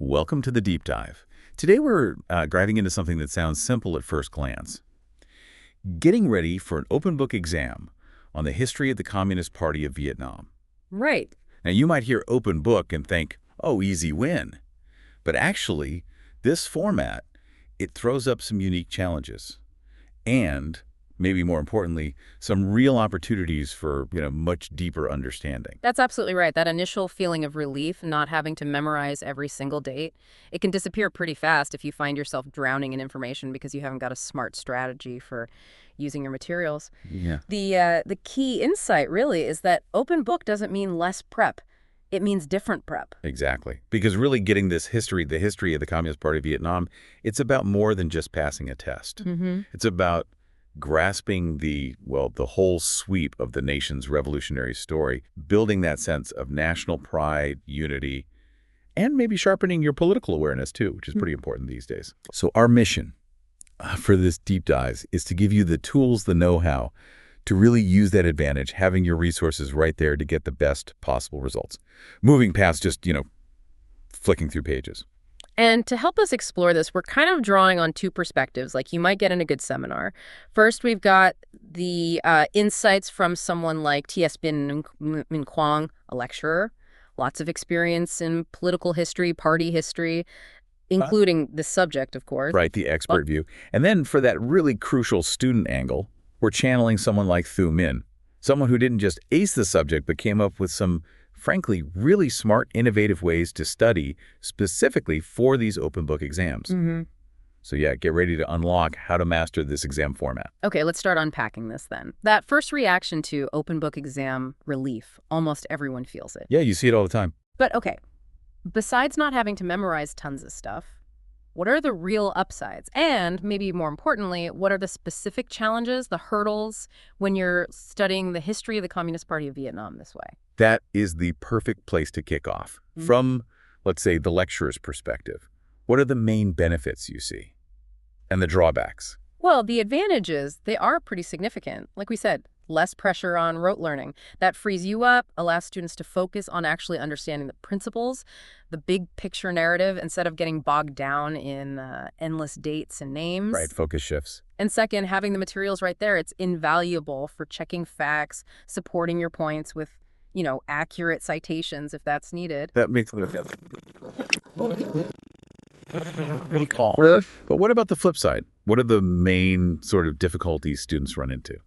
Welcome to the deep dive. Today we're diving into something that sounds simple at first glance. Getting ready for an open book exam on the history of the Communist Party of Vietnam. Right. Now you might hear open book and think, oh, easy win. But actually, this format, it throws up some unique challenges. And, maybe more importantly, some real opportunities for, much deeper understanding. That's absolutely right. That initial feeling of relief, not having to memorize every single date, it can disappear pretty fast if you find yourself drowning in information because you haven't got a smart strategy for using your materials. Yeah. The key insight really is that open book doesn't mean less prep. It means different prep. Exactly. Because really getting the history of the Communist Party of Vietnam, it's about more than just passing a test. It's about grasping the whole sweep of the nation's revolutionary story, building that sense of national pride, unity, and maybe sharpening your political awareness too, which is pretty important these days. So our mission for this deep dive is to give you the tools, the know-how, to really use that advantage, having your resources right there to get the best possible results. Moving past just, flicking through pages. And to help us explore this, we're kind of drawing on two perspectives, like you might get in a good seminar. First, we've got the insights from someone like T.S. Binh Minh, a lecturer, lots of experience in political history, party history, including the subject, of course. Right, the expert view. And then for that really crucial student angle, we're channeling someone like Thu Minh, someone who didn't just ace the subject, but came up with some, frankly, really smart, innovative ways to study specifically for these open book exams. So yeah, get ready to unlock how to master this exam format. Okay, let's start unpacking this then. That first reaction to open book exam relief, almost everyone feels it. Yeah, you see it all the time. But okay, besides not having to memorize tons of stuff, what are the real upsides? And maybe more importantly, what are the specific challenges, the hurdles, when you're studying the history of the Communist Party of Vietnam this way? That is the perfect place to kick off. From, let's say, the lecturer's perspective, what are the main benefits you see? And the drawbacks? Well, the advantages, they are pretty significant. Like we said, less pressure on rote learning. That frees you up, allows students to focus on actually understanding the principles, the big picture narrative, instead of getting bogged down in endless dates and names. Right, focus shifts. And second, having the materials right there, it's invaluable for checking facts, supporting your points with, accurate citations if that's needed. That makes a little sense. But what about the flip side? What are the main sort of difficulties students run into?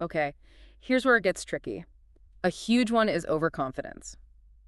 Okay. Here's where it gets tricky. A huge one is overconfidence.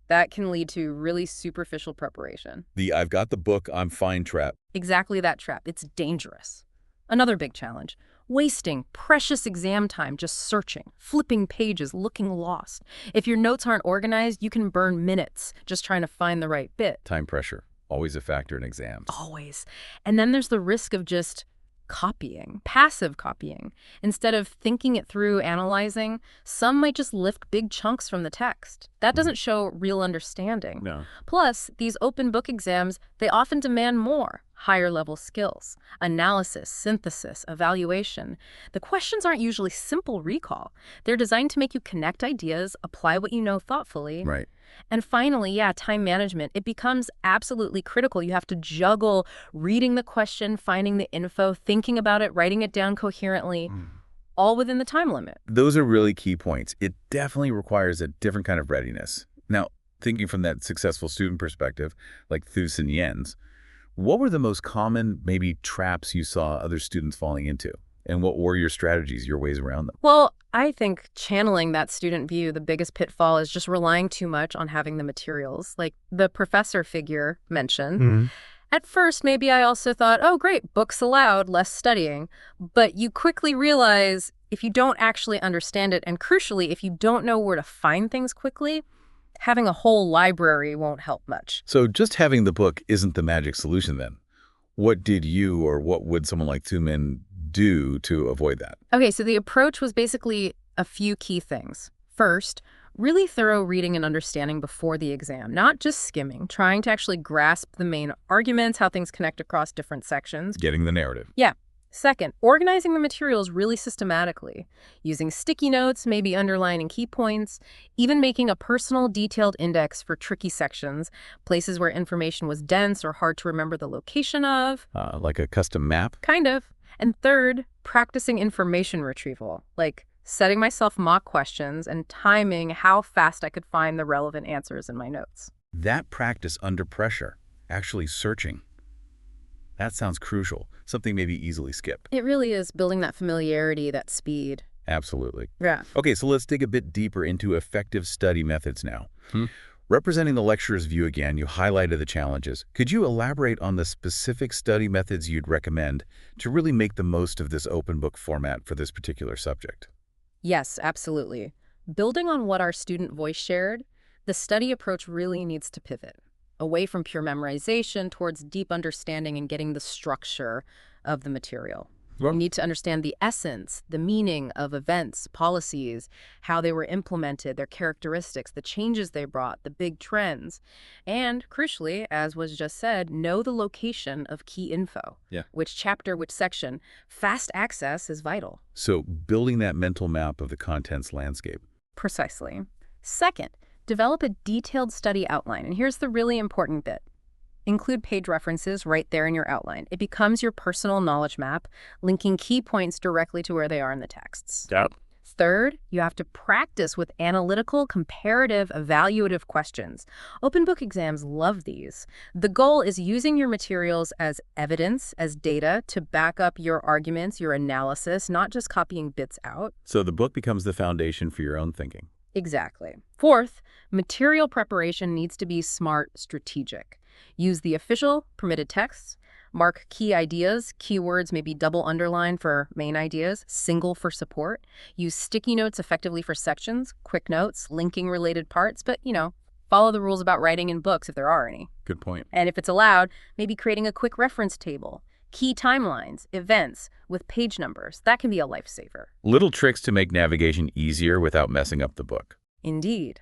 That can lead to really superficial preparation. The I've got the book, I'm fine trap. Exactly that trap. It's dangerous. Another big challenge. Wasting precious exam time just searching, flipping pages, looking lost. If your notes aren't organized, you can burn minutes just trying to find the right bit. Time pressure. Always a factor in exams. Always. And then there's the risk of just copying, passive copying. Instead of thinking it through, analyzing, some might just lift big chunks from the text. That doesn't show real understanding. No. Plus, these open book exams, they often demand more, higher level skills, analysis, synthesis, evaluation. The questions aren't usually simple recall. They're designed to make you connect ideas, apply what you know thoughtfully. Right. And finally, time management. It becomes absolutely critical. You have to juggle reading the question, finding the info, thinking about it, writing it down coherently, all within the time limit. Those are really key points. It definitely requires a different kind of readiness. Now, thinking from that successful student perspective, like Thu Minh, what were the most common, maybe, traps you saw other students falling into? And what were your strategies, your ways around them? Well, I think channeling that student view, the biggest pitfall is just relying too much on having the materials, like the professor figure mentioned. At first, maybe I also thought, oh, great, books allowed, less studying. But you quickly realize if you don't actually understand it, and crucially, if you don't know where to find things quickly, having a whole library won't help much. So just having the book isn't the magic solution then. What did you or what would someone like Thu Minh do to avoid that? Okay, so the approach was basically a few key things. First, really thorough reading and understanding before the exam, not just skimming, trying to actually grasp the main arguments, how things connect across different sections. Getting the narrative. Yeah. Second, organizing the materials really systematically, using sticky notes, maybe underlining key points, even making a personal detailed index for tricky sections, places where information was dense or hard to remember the location of. Like a custom map? Kind of. And third, practicing information retrieval, like setting myself mock questions and timing how fast I could find the relevant answers in my notes. That practice under pressure, actually searching, that sounds crucial, something maybe easily skip. It really is building that familiarity, that speed. Absolutely. Yeah. Okay, so let's dig a bit deeper into effective study methods now. Representing the lecturer's view again, you highlighted the challenges. Could you elaborate on the specific study methods you'd recommend to really make the most of this open book format for this particular subject? Yes, absolutely. Building on what our student voice shared, the study approach really needs to pivot away from pure memorization towards deep understanding and getting the structure of the material. You need to understand the essence, the meaning of events, policies, how they were implemented, their characteristics, the changes they brought, the big trends. And crucially, as was just said, know the location of key info. Yeah. Which chapter, which section. Fast access is vital. So building that mental map of the contents landscape. Precisely. Second, develop a detailed study outline. And here's the really important bit. Include page references right there in your outline. It becomes your personal knowledge map, linking key points directly to where they are in the texts. Yep. Third, you have to practice with analytical, comparative, evaluative questions. Open book exams love these. The goal is using your materials as evidence, as data, to back up your arguments, your analysis, not just copying bits out. So the book becomes the foundation for your own thinking. Exactly. Fourth, material preparation needs to be smart, strategic. Use the official permitted texts, mark key ideas, keywords maybe double underline for main ideas, single for support. Use sticky notes effectively for sections, quick notes, linking related parts, but, follow the rules about writing in books if there are any. Good point. And if it's allowed, maybe creating a quick reference table, key timelines, events with page numbers. That can be a lifesaver. Little tricks to make navigation easier without messing up the book. Indeed.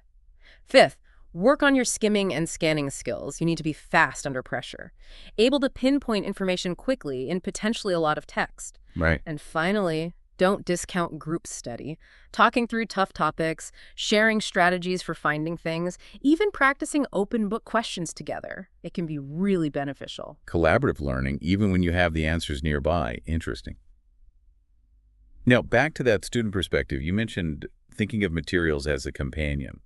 Fifth, work on your skimming and scanning skills. You need to be fast under pressure, able to pinpoint information quickly in potentially a lot of text. Right. And finally, don't discount group study. Talking through tough topics, sharing strategies for finding things, even practicing open book questions together. It can be really beneficial. Collaborative learning, even when you have the answers nearby. Interesting. Now, back to that student perspective, you mentioned thinking of materials as a companion.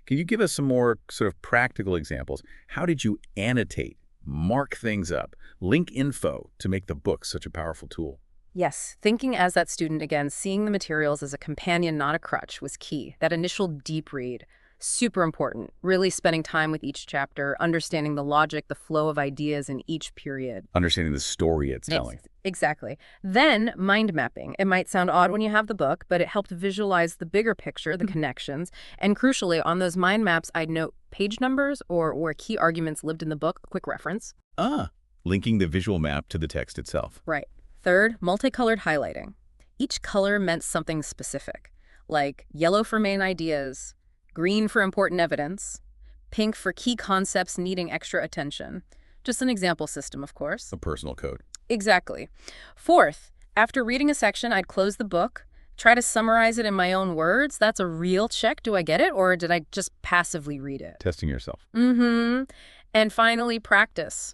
Can you give us some more sort of practical examples? How did you annotate, mark things up, link info to make the book such a powerful tool? Yes, thinking as that student again, seeing the materials as a companion, not a crutch, was key. That initial deep read, super important. Really spending time with each chapter, understanding the logic, the flow of ideas in each period. Understanding the story it's telling. Exactly. Then mind mapping. It might sound odd when you have the book, but it helped visualize the bigger picture, the connections. And crucially, on those mind maps, I'd note page numbers or where key arguments lived in the book, a quick reference. Linking the visual map to the text itself. Right. Third, multicolored highlighting. Each color meant something specific, like yellow for main ideas, green for important evidence, pink for key concepts needing extra attention. Just an example system, of course. A personal code. Exactly. Fourth, after reading a section, I'd close the book, try to summarize it in my own words. That's a real check. Do I get it, or did I just passively read it? Testing yourself. And finally, practice.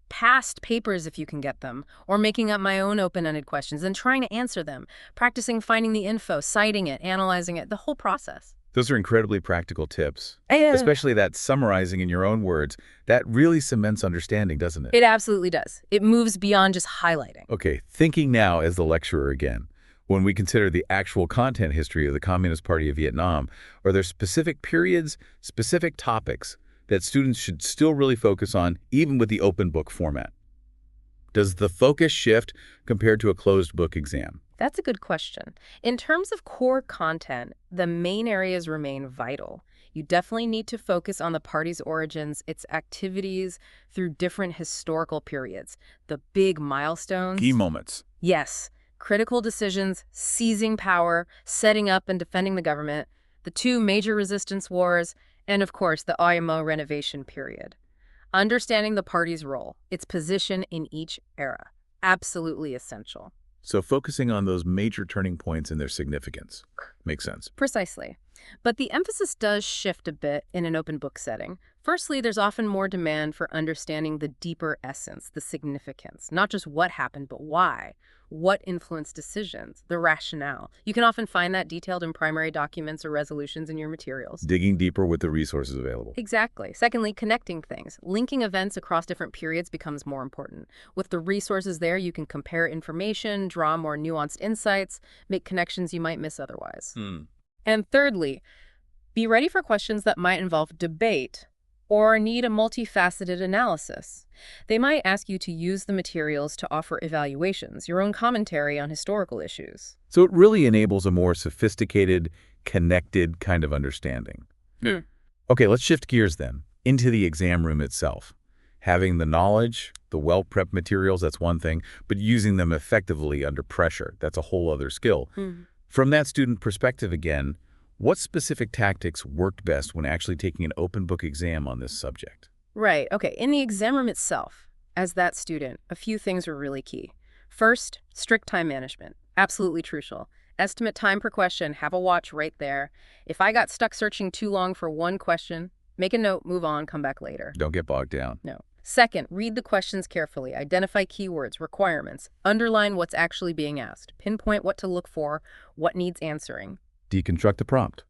Past papers if you can get them, or making up my own open-ended questions and trying to answer them, practicing finding the info, citing it, analyzing it, the whole process. Those are incredibly practical tips, especially that summarizing in your own words. That really cements understanding, doesn't it? It absolutely does. It moves beyond just highlighting. Okay, thinking now as the lecturer again. When we consider the actual content history of the Communist Party of Vietnam, are there specific periods, specific topics that students should still really focus on, even with the open book format? Does the focus shift compared to a closed book exam? That's a good question. In terms of core content, the main areas remain vital. You definitely need to focus on the party's origins, its activities through different historical periods, the big milestones. Key moments. Yes. Critical decisions, seizing power, setting up and defending the government, the two major resistance wars, and of course, the IMO renovation period. Understanding the party's role, its position in each era, absolutely essential. So focusing on those major turning points and their significance makes sense. Precisely. But the emphasis does shift a bit in an open book setting. Firstly, there's often more demand for understanding the deeper essence, the significance, not just what happened, but why. What influenced decisions, the rationale. You can often find that detailed in primary documents or resolutions in your materials. Digging deeper with the resources available. Exactly. Secondly, connecting things. Linking events across different periods becomes more important. With the resources there, you can compare information, draw more nuanced insights, make connections you might miss otherwise. And thirdly, be ready for questions that might involve debate or need a multifaceted analysis. They might ask you to use the materials to offer evaluations, your own commentary on historical issues. So it really enables a more sophisticated, connected kind of understanding. Okay, let's shift gears then into the exam room itself. Having the knowledge, the well-prepped materials, that's one thing, but using them effectively under pressure, that's a whole other skill. From that student perspective again, what specific tactics worked best when actually taking an open book exam on this subject? Right. Okay. In the exam room itself, as that student, a few things were really key. First, strict time management. Absolutely crucial. Estimate time per question, have a watch right there. If I got stuck searching too long for one question, make a note, move on, come back later. Don't get bogged down. No. Second, read the questions carefully. Identify keywords, requirements. Underline what's actually being asked. Pinpoint what to look for, what needs answering. Deconstruct the prompt.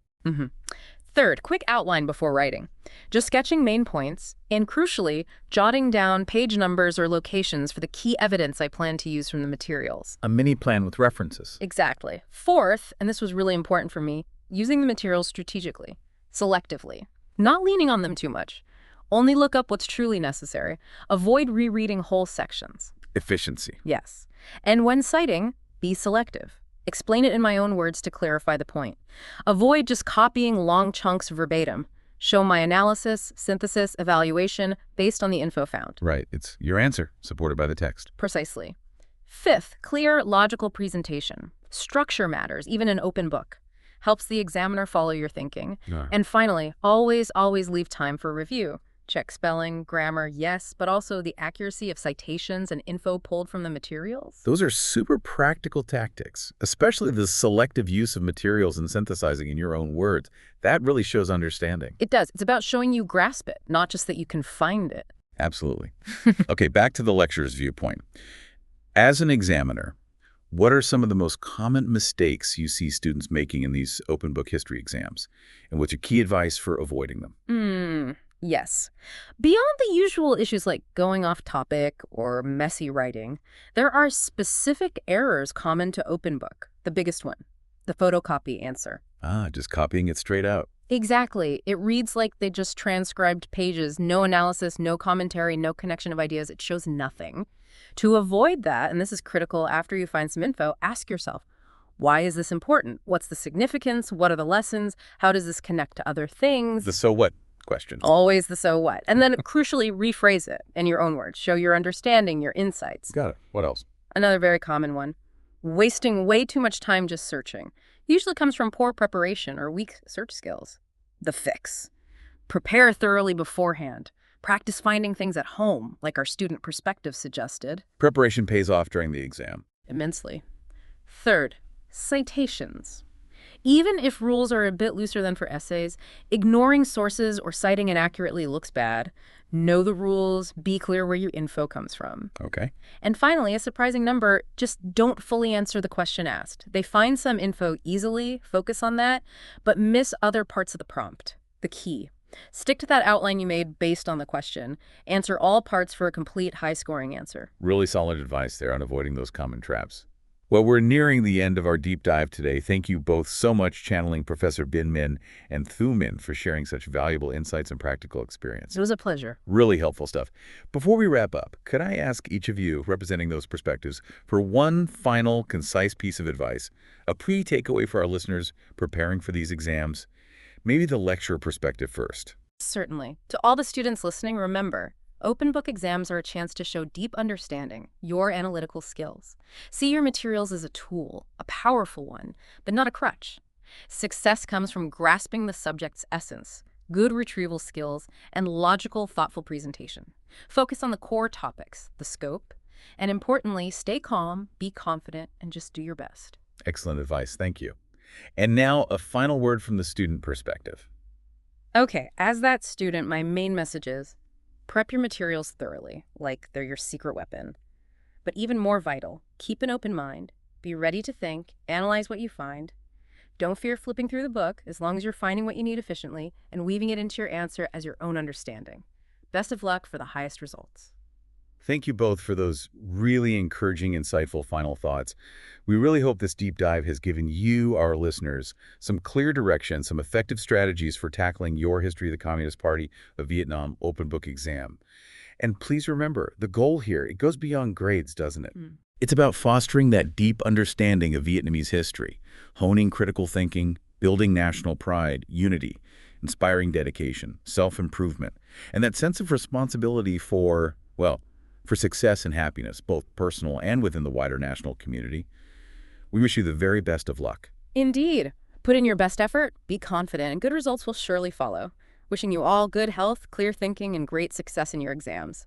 Third, quick outline before writing. Just sketching main points, and crucially, jotting down page numbers or locations for the key evidence I plan to use from the materials. A mini plan with references. Exactly. Fourth, and this was really important for me, using the materials strategically, selectively, not leaning on them too much. Only look up what's truly necessary. Avoid rereading whole sections. Efficiency. Yes. And when citing, be selective. Explain it in my own words to clarify the point. Avoid just copying long chunks verbatim. Show my analysis, synthesis, evaluation based on the info found. Right. It's your answer, supported by the text. Precisely. Fifth, clear, logical presentation. Structure matters, even in open book. Helps the examiner follow your thinking. And finally, always leave time for review. Check spelling, grammar, yes, but also the accuracy of citations and info pulled from the materials. Those are super practical tactics, especially the selective use of materials and synthesizing in your own words. That really shows understanding. It does. It's about showing you grasp it, not just that you can find it. Absolutely. Okay, back to the lecturer's viewpoint. As an examiner, what are some of the most common mistakes you see students making in these open book history exams? And what's your key advice for avoiding them? Yes. Beyond the usual issues like going off topic or messy writing, there are specific errors common to open book. The biggest one, the photocopy answer. Just copying it straight out. Exactly. It reads like they just transcribed pages, no analysis, no commentary, no connection of ideas. It shows nothing. To avoid that, and this is critical after you find some info, ask yourself, why is this important? What's the significance? What are the lessons? How does this connect to other things? The so what question. Always the so what. And then crucially rephrase it in your own words. Show your understanding, your insights. Got it. What else? Another very common one. Wasting way too much time just searching. Usually comes from poor preparation or weak search skills. The fix. Prepare thoroughly beforehand. Practice finding things at home, like our student perspective suggested. Preparation pays off during the exam. Immensely. Third, citations. Even if rules are a bit looser than for essays, ignoring sources or citing inaccurately looks bad. Know the rules, be clear where your info comes from. Okay. And finally, a surprising number, just don't fully answer the question asked. They find some info easily, focus on that, but miss other parts of the prompt, the key. Stick to that outline you made based on the question. Answer all parts for a complete high-scoring answer. Really solid advice there on avoiding those common traps. Well, we're nearing the end of our deep dive today. Thank you both so much, channeling Professor Binh Minh and Thu Minh, for sharing such valuable insights and practical experience. It was a pleasure. Really helpful stuff. Before we wrap up, could I ask each of you, representing those perspectives, for one final, concise piece of advice, a pre-takeaway for our listeners preparing for these exams? Maybe the lecturer perspective first. Certainly. To all the students listening, remember, open book exams are a chance to show deep understanding, your analytical skills. See your materials as a tool, a powerful one, but not a crutch. Success comes from grasping the subject's essence, good retrieval skills, and logical, thoughtful presentation. Focus on the core topics, the scope, And importantly, stay calm, be confident, and just do your best. Excellent advice. Thank you. And now a final word from the student perspective. Okay, as that student, my main message is prep your materials thoroughly, like they're your secret weapon. But even more vital, keep an open mind, be ready to think, analyze what you find. Don't fear flipping through the book as long as you're finding what you need efficiently and weaving it into your answer as your own understanding. Best of luck for the highest results. Thank you both for those really encouraging, insightful final thoughts. We really hope this deep dive has given you, our listeners, some clear direction, some effective strategies for tackling your History of the Communist Party of Vietnam open book exam. And please remember, the goal here, it goes beyond grades, doesn't it? It's about fostering that deep understanding of Vietnamese history, honing critical thinking, building national pride, unity, inspiring dedication, self-improvement, and that sense of responsibility for, well, for success and happiness, both personal and within the wider national community. We wish you the very best of luck. Indeed. Put in your best effort, be confident, and good results will surely follow. Wishing you all good health, clear thinking, and great success in your exams.